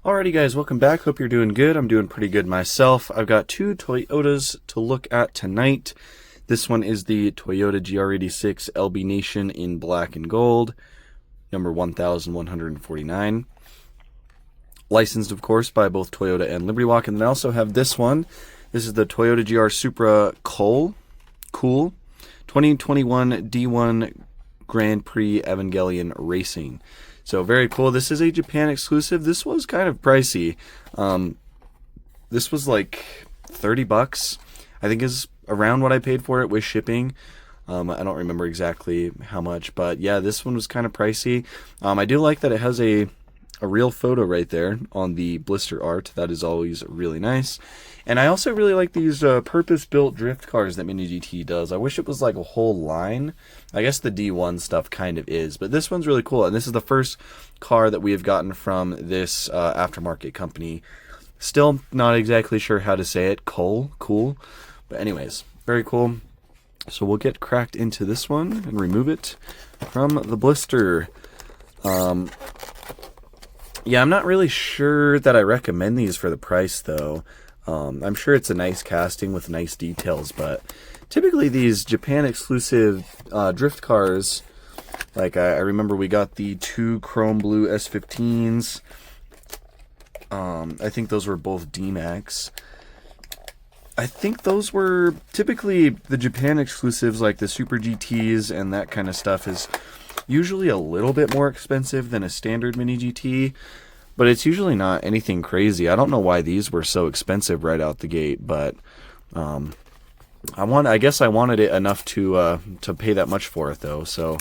Alrighty guys, welcome back. Hope you're doing good. I'm doing pretty good myself. I've got two Toyotas to look at tonight. This one is the Toyota GR86 LB Nation in black and gold, number 1149. Licensed, of course, by both Toyota and LBWK. And then I also have this one. This is the Toyota GR Supra Kuhl 2021 D1 Grand Prix Evangelion Racing. So very cool. This is a Japan exclusive. This was kind of pricey. This was like $30. I think is around what I paid for it with shipping. I don't remember exactly how much, but yeah, this one was kind of pricey. I do like that it has a real photo right there on the blister art. That is always really nice. And I also really like these purpose-built drift cars that Mini GT does. I wish it was like a whole line. I guess the D1 stuff kind of is, but this one's really cool. And this is the first car that we have gotten from this aftermarket company. Still not exactly sure how to say it. Cool. But anyways, very cool. So we'll get cracked into this one and remove it from the blister. Yeah, I'm not really sure that I recommend these for the price, though. I'm sure it's a nice casting with nice details, but typically these Japan exclusive drift cars, like I remember we got the two chrome blue S15s. I think those were both D-Max. I think those were typically the Japan exclusives, like the Super GTs and that kind of stuff is usually a little bit more expensive than a standard Mini GT, but it's usually not anything crazy. I don't know why these were so expensive right out the gate, but I guess I wanted it enough to pay that much for it, though, so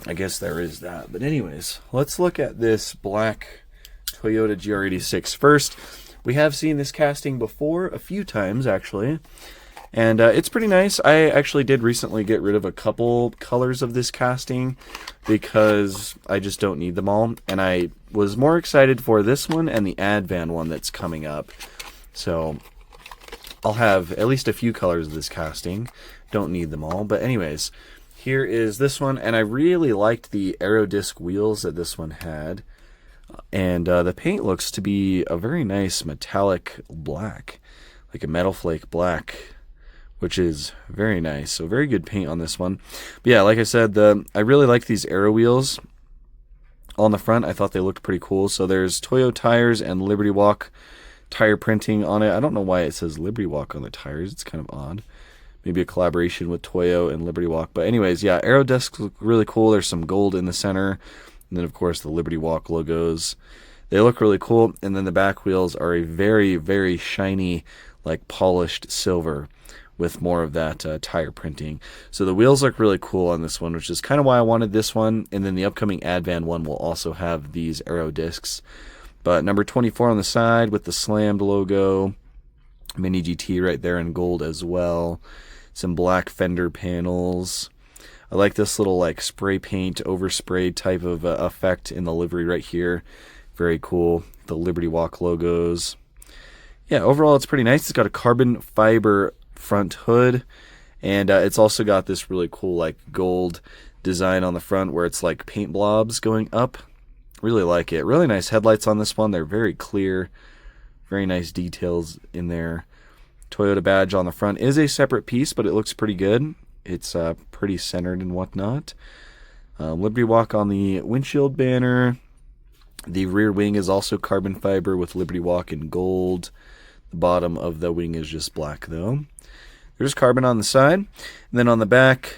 I guess there is that. But anyways, let's look at this black Toyota GR86 first. We have seen this casting before a few times, actually. And it's pretty nice. I actually did recently get rid of a couple colors of this casting because I just don't need them all. And I was more excited for this one and the Advan one that's coming up. So I'll have at least a few colors of this casting. Don't need them all. But anyways, here is this one. And I really liked the Aerodisc wheels that this one had. And the paint looks to be a very nice metallic black, like a metal flake black, which is very nice. So very good paint on this one. But yeah, like I said, I really like these aero wheels on the front. I thought they looked pretty cool. So there's Toyo tires and LBWK tire printing on it. I don't know why it says LBWK on the tires. It's kind of odd. Maybe a collaboration with Toyo and LBWK. But anyways, yeah, aero discs look really cool. There's some gold in the center. And then, of course, the LBWK logos. They look really cool. And then the back wheels are a very, very shiny, like polished silver, with more of that tire printing. So the wheels look really cool on this one, which is kind of why I wanted this one. And then the upcoming Advan one will also have these aero discs. But number 24 on the side with the slammed logo. Mini GT right there in gold as well. Some black fender panels. I like this little like spray paint overspray type of effect in the livery right here. Very cool. The LBWK logos. Yeah, overall it's pretty nice. It's got a carbon fiber front hood, and it's also got this really cool like gold design on the front where it's like paint blobs going up. Really like it. Really nice headlights on this one. They're very clear, very nice details in there. Toyota badge on the front is a separate piece, but it looks pretty good. It's pretty centered and whatnot. LBWK on the windshield banner. The rear wing is also carbon fiber with LBWK in gold. The bottom of the wing is just black though. There's carbon on the side. And then on the back,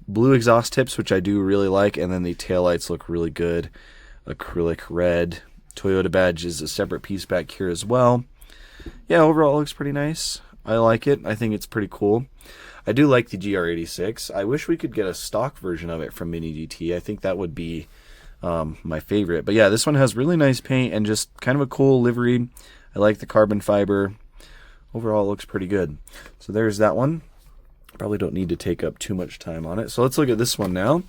blue exhaust tips, which I do really like. And then the taillights look really good. Acrylic red. Toyota badge is a separate piece back here as well. Yeah, overall it looks pretty nice. I like it. I think it's pretty cool. I do like the GR86. I wish we could get a stock version of it from Mini GT. I think that would be my favorite. But yeah, this one has really nice paint and just kind of a cool livery. I like the carbon fiber. Overall, it looks pretty good. So there's that one. Probably don't need to take up too much time on it. So let's look at this one now.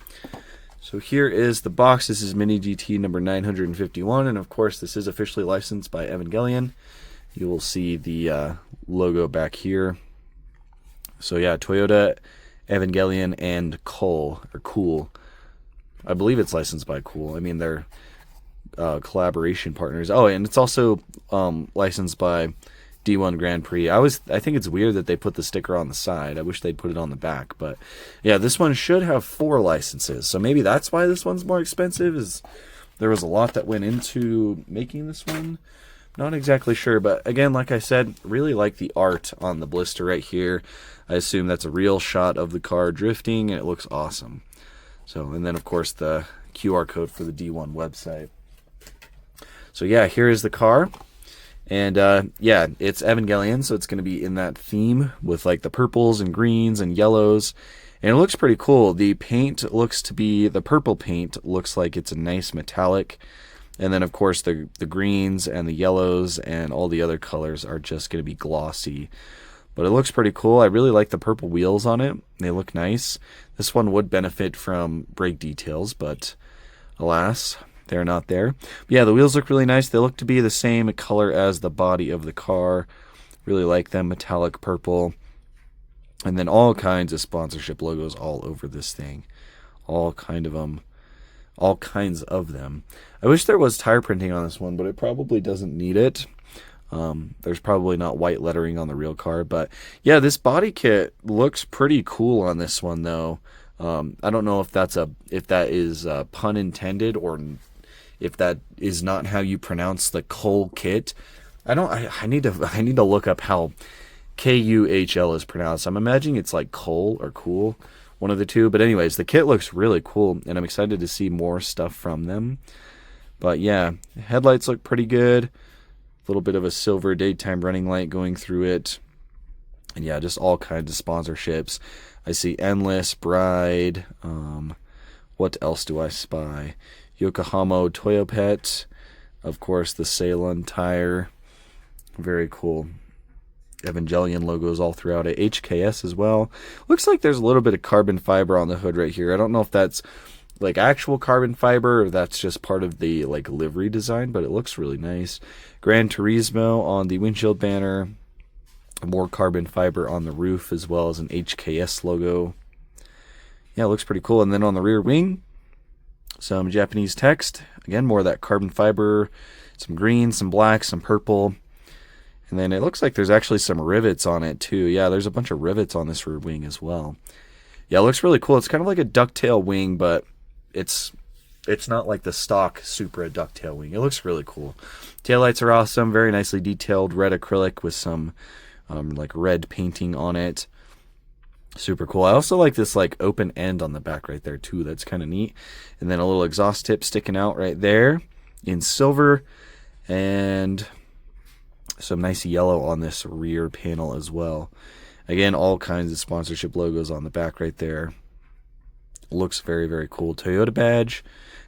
So here is the box. This is Mini GT number 951. And of course, this is officially licensed by Evangelion. You will see the logo back here. So yeah, Toyota, Evangelion, and Kuhl. I believe it's licensed by Kuhl. I mean, they're collaboration partners. Oh, and it's also licensed by D1 Grand Prix. I think it's weird that they put the sticker on the side. I wish they'd put it on the back. But yeah, this one should have 4 licenses. So maybe that's why this one's more expensive, is there was a lot that went into making this one. Not exactly sure, but again, like I said, really like the art on the blister right here. I assume that's a real shot of the car drifting, and it looks awesome. So, and then of course the QR code for the D1 website. So yeah, here is the car. And yeah, it's Evangelion, so it's going to be in that theme with like the purples and greens and yellows. And it looks pretty cool. The paint looks to be, the purple paint looks like it's a nice metallic. And then of course the greens and the yellows and all the other colors are just going to be glossy. But it looks pretty cool. I really like the purple wheels on it. They look nice. This one would benefit from brake details, but alas, they're not there. But yeah, the wheels look really nice. They look to be the same color as the body of the car. Really like them, metallic purple. And then all kinds of sponsorship logos all over this thing. All kinds of them. I wish there was tire printing on this one, but it probably doesn't need it. There's probably not white lettering on the real car, but yeah, this body kit looks pretty cool on this one though. I don't know if that is pun intended, or if that is not how you pronounce the Kuhl kit. I need to look up how Kuhl is pronounced. I'm imagining it's like Kuhl or cool, one of the two. But anyways, the kit looks really cool, and I'm excited to see more stuff from them. But yeah, headlights look pretty good. A little bit of a silver daytime running light going through it. And yeah, just all kinds of sponsorships. I see Endless, Bride. What else do I spy? Yokohama Toyopet. Of course, the Ceylon tire. Very cool. Evangelion logos all throughout it. HKS as well. Looks like there's a little bit of carbon fiber on the hood right here. I don't know if that's like actual carbon fiber or that's just part of the like livery design, but it looks really nice. Gran Turismo on the windshield banner. More carbon fiber on the roof, as well as an HKS logo. Yeah, it looks pretty cool. And then on the rear wing, some Japanese text. Again, more of that carbon fiber. Some green, some black, some purple. And then it looks like there's actually some rivets on it too. Yeah, there's a bunch of rivets on this rear wing as well. Yeah, it looks really cool. It's kind of like a ducktail wing, but it's not like the stock Supra ducktail wing. It looks really cool. Taillights are awesome. Very nicely detailed red acrylic with some like red painting on it. Super cool. I also like this like open end on the back right there too. That's kind of neat. And then a little exhaust tip sticking out right there in silver, and some nice yellow on this rear panel as well. Again, all kinds of sponsorship logos on the back right there. Looks very, very cool. Toyota badge.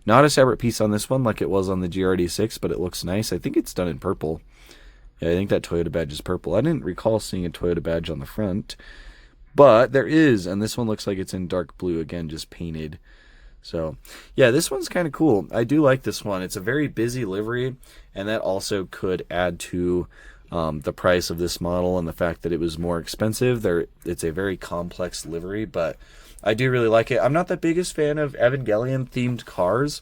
Not a separate piece on this one like it was on the GR86, but it looks nice. I think it's done in purple. Yeah, I think that Toyota badge is purple. I didn't recall seeing a Toyota badge on the front, but there is, and this one looks like it's in dark blue, again, just painted. So, yeah, this one's kind of cool. I do like this one. It's a very busy livery, and that also could add to the price of this model and the fact that it was more expensive. It's a very complex livery, but I do really like it. I'm not the biggest fan of Evangelion-themed cars.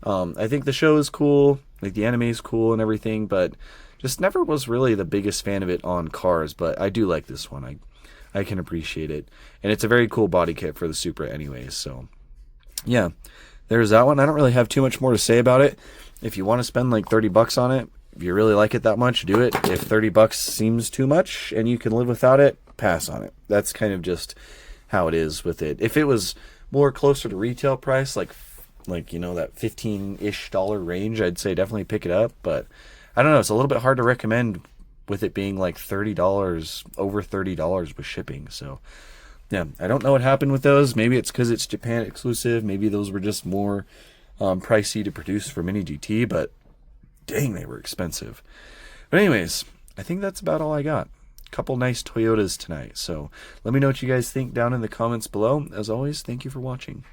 I think the show is cool, like the anime is cool and everything, but just never was really the biggest fan of it on cars. But I do like this one. I can appreciate it. And it's a very cool body kit for the Supra anyways, so yeah, there's that one. I don't really have too much more to say about it. If you want to spend like 30 bucks on it, if you really like it that much, do it. If 30 bucks seems too much and you can live without it, pass on it. That's kind of just how it is with it. If it was more closer to retail price, like you know, that $15-ish range, I'd say definitely pick it up. But I don't know, it's a little bit hard to recommend with it being like $30, over $30 with shipping. So yeah, I don't know what happened with those. Maybe it's because it's Japan exclusive. Maybe those were just more pricey to produce for Mini GT, but dang, they were expensive. But anyways, I think that's about all I got. Couple nice Toyotas tonight. So let me know what you guys think down in the comments below. As always, thank you for watching.